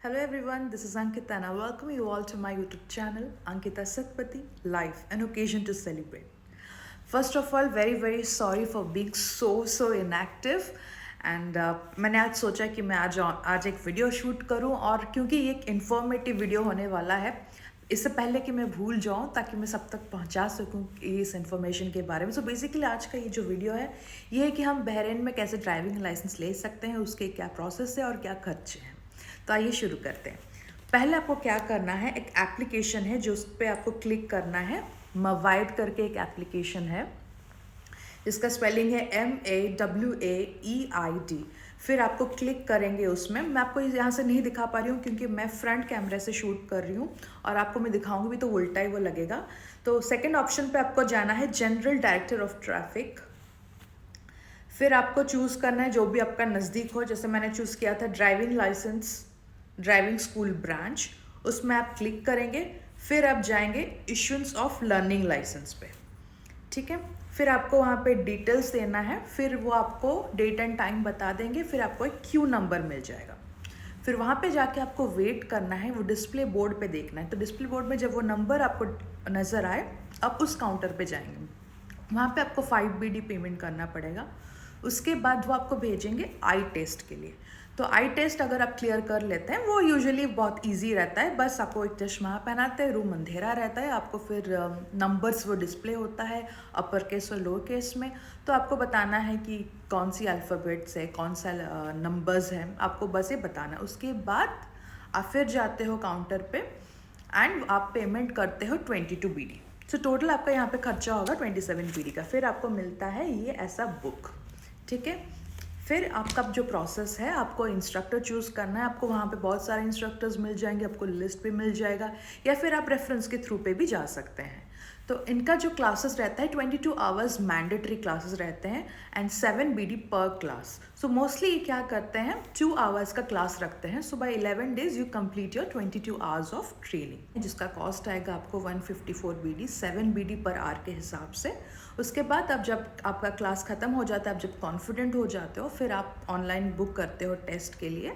Hello everyone, this is Ankita and I welcome you all to my YouTube channel Ankita Satpathy Life, an occasion to celebrate. First of all, very sorry for being so inactive and मैंने आज सोचा कि मैं आज एक video shoot करूं और क्योंकि ये एक इन्फॉर्मेटिव वीडियो होने वाला है इससे पहले कि मैं भूल जाऊं ताकि मैं सब तक पहुंचा सकूं इस इन्फॉर्मेशन के बारे में। सो बेसिकली आज का ये जो वीडियो है ये है कि हम बहरीन में कैसे ड्राइविंग लाइसेंस ले सकते हैं, उसके क्या प्रोसेस है और क्या खर्चे हैं। तो आइए शुरू करते हैं। पहले आपको क्या करना है, एक एप्लीकेशन है जो उस पर आपको क्लिक करना है। मवाइड करके एक एप्लीकेशन है, इसका स्पेलिंग है MAWAEID। फिर आपको क्लिक करेंगे उसमें। मैं आपको यहाँ से नहीं दिखा पा रही हूँ क्योंकि मैं फ्रंट कैमरे से शूट कर रही हूँ और आपको मैं दिखाऊंगी भी तो उल्टा ही वो लगेगा। तो सेकंड ऑप्शन पे आपको जाना है जनरल डायरेक्टर ऑफ ट्रैफिक। फिर आपको चूज़ करना है जो भी आपका नज़दीक हो। जैसे मैंने चूज़ किया था driving licence driving school branch, उसमें आप क्लिक करेंगे। फिर आप जाएंगे इशुएंस ऑफ लर्निंग लाइसेंस पे, ठीक है। फिर आपको वहाँ पे डिटेल्स देना है, फिर वो आपको डेट एंड टाइम बता देंगे। फिर आपको एक क्यू नंबर मिल जाएगा। फिर वहाँ पे जाके आपको वेट करना है, वो डिस्प्ले बोर्ड पे देखना है। तो डिस्प्ले बोर्ड में जब वो नंबर आपको नज़र आए आप उस काउंटर पे जाएंगे। वहाँ पे आपको 5BD पेमेंट करना पड़ेगा। उसके बाद वो आपको भेजेंगे आई टेस्ट के लिए। तो आई टेस्ट अगर आप क्लियर कर लेते हैं वो यूजुअली बहुत इजी रहता है। बस आपको एक चश्मा पहनाते हैं, रूम अंधेरा रहता है, आपको फिर नंबर्स वो डिस्प्ले होता है अपर केस और लोअर केस में। तो आपको बताना है कि कौन सी अल्फ़ाबेट्स है, कौन सा नंबर्स हैं, आपको बस ये बताना है। उसके बाद आप फिर जाते हो काउंटर पे एंड आप पेमेंट करते हो 22BD। सो टोटल आपका यहाँ पे खर्चा होगा 27BD का। फिर आपको मिलता है ये ऐसा बुक, ठीक है। फिर आपका जो प्रोसेस है, आपको इंस्ट्रक्टर चूज़ करना है। आपको वहाँ पे बहुत सारे इंस्ट्रक्टर्स मिल जाएंगे, आपको लिस्ट पे मिल जाएगा, या फिर आप रेफरेंस के थ्रू पे भी जा सकते हैं। तो इनका जो क्लासेस रहता है 22 आवर्स मैंडेटरी क्लासेस रहते हैं एंड 7BD पर क्लास। सो मोस्टली ये क्या करते हैं, 2 आवर्स का क्लास रखते हैं। So by 11 days you complete your 22 hours of training, जिसका कॉस्ट आएगा आपको 154BD 7BD पर आवर के हिसाब से। उसके बाद अब जब आपका क्लास ख़त्म हो जाता है, आप जब कॉन्फिडेंट हो जाते हो, फिर आप ऑनलाइन बुक करते हो टेस्ट के लिए।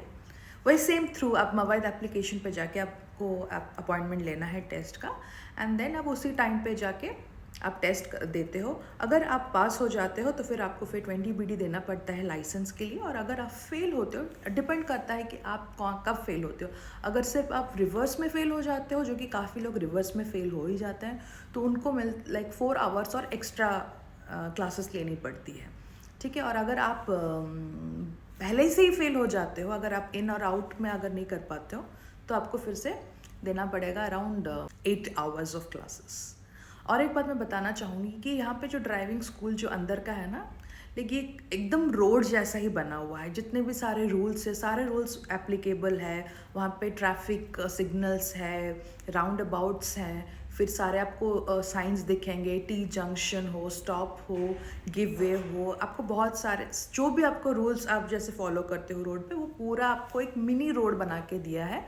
वही सेम थ्रू आप मवाइद एप्लीकेशन पे जाके आपको अपॉइंटमेंट लेना है टेस्ट का एंड देन आप उसी टाइम पे जाके आप टेस्ट देते हो। अगर आप पास हो जाते हो तो फिर आपको फिर 20BD देना पड़ता है लाइसेंस के लिए। और अगर आप फेल होते हो, डिपेंड करता है कि आप कब फेल होते हो। अगर सिर्फ आप रिवर्स में फेल हो जाते हो, जो कि काफ़ी लोग रिवर्स में फेल हो ही जाते हैं, तो उनको 4 आवर्स और एक्स्ट्रा क्लासेस लेनी पड़ती है, ठीक है। और अगर आप पहले से ही फेल हो जाते हो, अगर आप इन और आउट में अगर नहीं कर पाते हो, तो आपको फिर से देना पड़ेगा अराउंड 8 आवर्स ऑफ क्लासेस। और एक बात मैं बताना चाहूँगी कि यहाँ पे जो ड्राइविंग स्कूल जो अंदर का है ना, लेकिन एकदम रोड जैसा ही बना हुआ है। जितने भी सारे रूल्स है, सारे रूल्स एप्लीकेबल है। वहाँ पे ट्रैफिक सिग्नल्स है, राउंड अबाउट्स हैं, फिर सारे आपको साइंस दिखेंगे, टी जंक्शन हो, स्टॉप हो, गिव वे हो, आपको बहुत सारे जो भी आपको रूल्स आप जैसे फॉलो करते हो रोड पे, वो पूरा आपको एक मिनी रोड बना के दिया है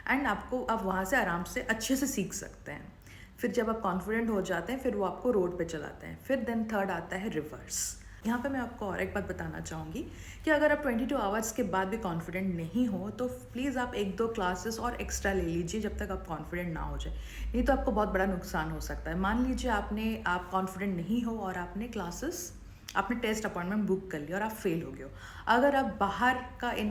एंड आपको आप वहाँ से आराम से अच्छे से सीख सकते हैं। फिर जब आप कॉन्फिडेंट हो जाते हैं, फिर वो आपको रोड पे चलाते हैं। फिर देन थर्ड आता है रिवर्स। यहाँ पे मैं आपको और एक बात बताना चाहूँगी कि अगर आप 22 आवर्स के बाद भी कॉन्फिडेंट नहीं हो तो प्लीज़ आप 1-2 क्लासेस और एक्स्ट्रा ले लीजिए जब तक आप कॉन्फिडेंट ना हो जाए। नहीं तो आपको बहुत बड़ा नुकसान हो सकता है। मान लीजिए आप कॉन्फिडेंट नहीं हो और आपने टेस्ट अपॉइंटमेंट बुक कर लिया और आप फेल हो गए हो। अगर आप बाहर का इन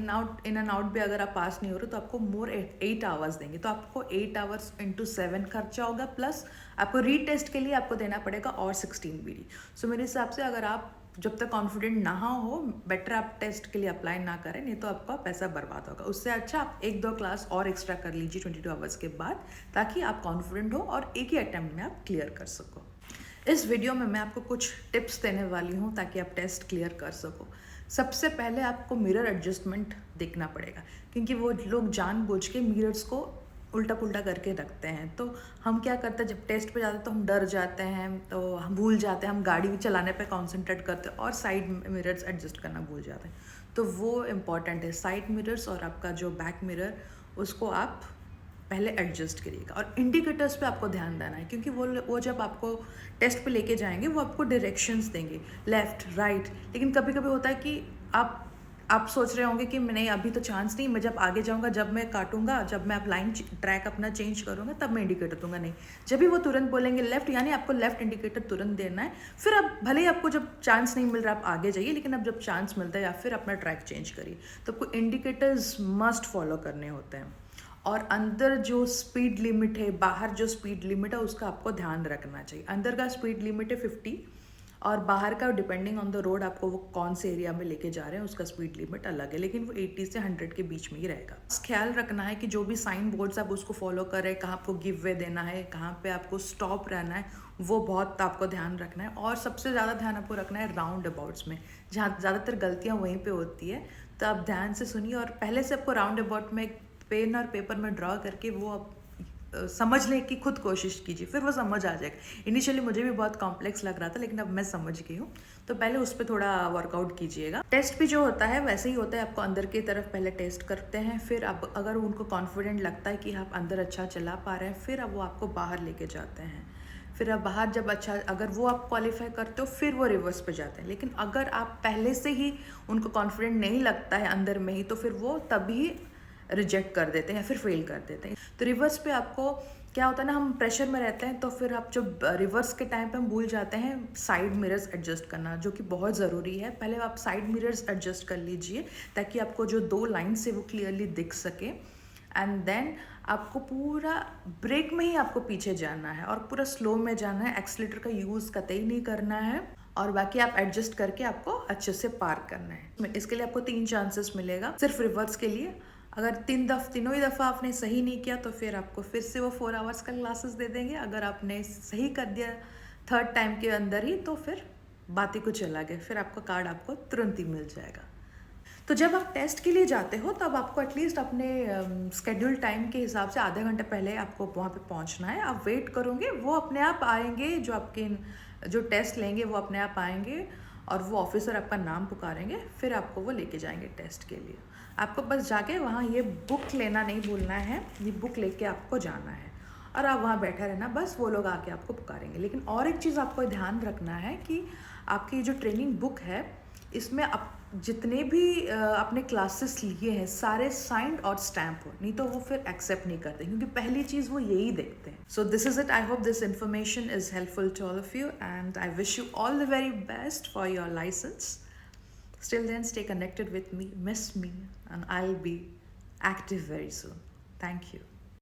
एंड आउट भी अगर आप पास नहीं हो रहे तो आपको मोर 8 आवर्स देंगे। तो आपको 8 आवर्स इंटू 7 खर्चा होगा, प्लस आपको रीटेस्ट के लिए आपको देना पड़ेगा और 16BD। सो मेरे हिसाब से अगर आप जब तक कॉन्फिडेंट ना हो, बेटर आप टेस्ट के लिए अप्लाई ना करें, नहीं तो आपका पैसा बर्बाद होगा। उससे अच्छा आप 1-2 क्लास और एक्स्ट्रा कर लीजिए 22 आवर्स के बाद, ताकि आप कॉन्फिडेंट हो और एक ही अटैम्प्ट में आप क्लियर कर सको। इस वीडियो में मैं आपको कुछ टिप्स देने वाली हूँ ताकि आप टेस्ट क्लियर कर सको। सबसे पहले आपको मिरर एडजस्टमेंट देखना पड़ेगा, क्योंकि वो लोग जानबूझ के मिरर्स को उल्टा पुल्टा करके रखते हैं। तो हम क्या करते हैं, जब टेस्ट पे जाते हैं तो हम डर जाते हैं, तो हम भूल जाते हैं, हम गाड़ी चलाने पे कंसंट्रेट करते हैं और साइड मिरर्स एडजस्ट करना भूल जाते हैं। तो वो इम्पॉर्टेंट है, साइड मिरर्स और आपका जो बैक मिरर, उसको आप पहले एडजस्ट करिएगा। और इंडिकेटर्स पे आपको ध्यान देना है, क्योंकि वो जब आपको टेस्ट पे लेके जाएंगे वो आपको डायरेक्शंस देंगे लेफ़्ट राइट। लेकिन कभी कभी होता है कि आप आप सोच रहे होंगे कि नहीं अभी तो चांस नहीं, मैं जब आगे जाऊंगा, जब मैं काटूंगा, जब मैं अब लाइन ट्रैक अपना चेंज करूंगा तब मैं इंडिकेटर दूंगा। नहीं, जब भी वो तुरंत बोलेंगे लेफ्ट, यानी आपको लेफ्ट इंडिकेटर तुरंत देना है। फिर अब भले ही आपको जब चांस नहीं मिल रहा आप आगे जाइए, लेकिन अब जब चांस मिलता है या फिर अपना ट्रैक चेंज करिए, तो आपको इंडिकेटर्स मस्ट फॉलो करने होते हैं। और अंदर जो स्पीड लिमिट है, बाहर जो स्पीड लिमिट है, उसका आपको ध्यान रखना चाहिए। अंदर का स्पीड लिमिट है 50 और बाहर का डिपेंडिंग ऑन द रोड आपको वो कौन से एरिया में लेके जा रहे हैं उसका स्पीड लिमिट अलग है, लेकिन वो 80 से 100 के बीच में ही रहेगा। बस ख्याल रखना है कि जो भी साइन बोर्ड्स आप उसको फॉलो कर रहे हैं, कहाँ आपको गिव वे देना है, कहाँ पे आपको स्टॉप रहना है, वो बहुत आपको ध्यान रखना है। और सबसे ज़्यादा ध्यान आपको रखना है राउंड अबाउट्स में, जहाँ ज़्यादातर गलतियाँ वहीं पर होती है। तो आप ध्यान से सुनिए और पहले से आपको राउंड अबाउट में पेन और पेपर में ड्रॉ करके वो आप समझने की खुद कोशिश कीजिए, फिर वो समझ आ जाएगा। इनिशियली मुझे भी बहुत कॉम्प्लेक्स लग रहा था, लेकिन अब मैं समझ गई हूँ। तो पहले उस पर थोड़ा वर्कआउट कीजिएगा। टेस्ट भी जो होता है वैसे ही होता है, आपको अंदर की तरफ पहले टेस्ट करते हैं, फिर अब अगर उनको कॉन्फिडेंट लगता है कि आप अंदर अच्छा चला पा रहे हैं, फिर अब वो आपको बाहर लेके जाते हैं। फिर अब बाहर जब अच्छा, अगर वो आप क्वालिफाई करते हो, फिर वो रिवर्स पे जाते हैं। लेकिन अगर आप पहले से ही उनको कॉन्फिडेंट नहीं लगता है अंदर में ही, तो फिर वो तभी रिजेक्ट कर देते हैं या फिर फेल कर देते हैं। तो रिवर्स पे आपको क्या होता है ना, हम प्रेशर में रहते हैं, तो फिर आप जब रिवर्स के टाइम पे हम भूल जाते हैं साइड मिरर्स एडजस्ट करना, जो कि बहुत ज़रूरी है। पहले आप साइड मिरर्स एडजस्ट कर लीजिए ताकि आपको जो 2 लाइन्स है वो क्लियरली दिख सके। एंड देन आपको पूरा ब्रेक में ही आपको पीछे जाना है और पूरा स्लो में जाना है, एक्सीलेटर का यूज़ कतई नहीं करना है। और बाकी आप एडजस्ट करके आपको अच्छे से पार करना है। इसके लिए आपको 3 चांसेस मिलेगा सिर्फ रिवर्स के लिए। अगर तीनों ही दफ़ा आपने सही नहीं किया तो फिर आपको फिर से वो 4 आवर्स का क्लासेस दे देंगे। अगर आपने सही कर दिया 3rd टाइम के अंदर ही, तो फिर बात ही कुछ अलग है, फिर आपका कार्ड आपको तुरंत ही मिल जाएगा। तो जब आप टेस्ट के लिए जाते हो तब आपको एटलीस्ट अपने स्केड्यूल टाइम के हिसाब से आधे घंटे पहले आपको वहाँ पे पहुँचना है। आप वेट करोगे, वो अपने आप आएंगे, जो आपके जो टेस्ट लेंगे वो अपने आप आएंगे और वो ऑफिसर आपका नाम पुकारेंगे, फिर आपको वो लेके जाएंगे टेस्ट के लिए। आपको बस जाके वहाँ ये बुक लेना नहीं भूलना है, ये बुक लेके आपको जाना है और आप वहाँ बैठा रहना, बस वो लोग आके आपको पुकारेंगे। लेकिन और एक चीज़ आपको ध्यान रखना है कि आपकी जो ट्रेनिंग बुक है, इसमें आप जितने भी आपने क्लासेस लिए हैं सारे साइंड और स्टैम्प हो, नहीं तो वो फिर एक्सेप्ट नहीं करते, क्योंकि पहली चीज़ वो यही देखते हैं। So this is it. I hope this information is helpful to all of you and I wish you all the very best for your license. Still then, stay connected with me, miss me, and I'll be active very soon. Thank you.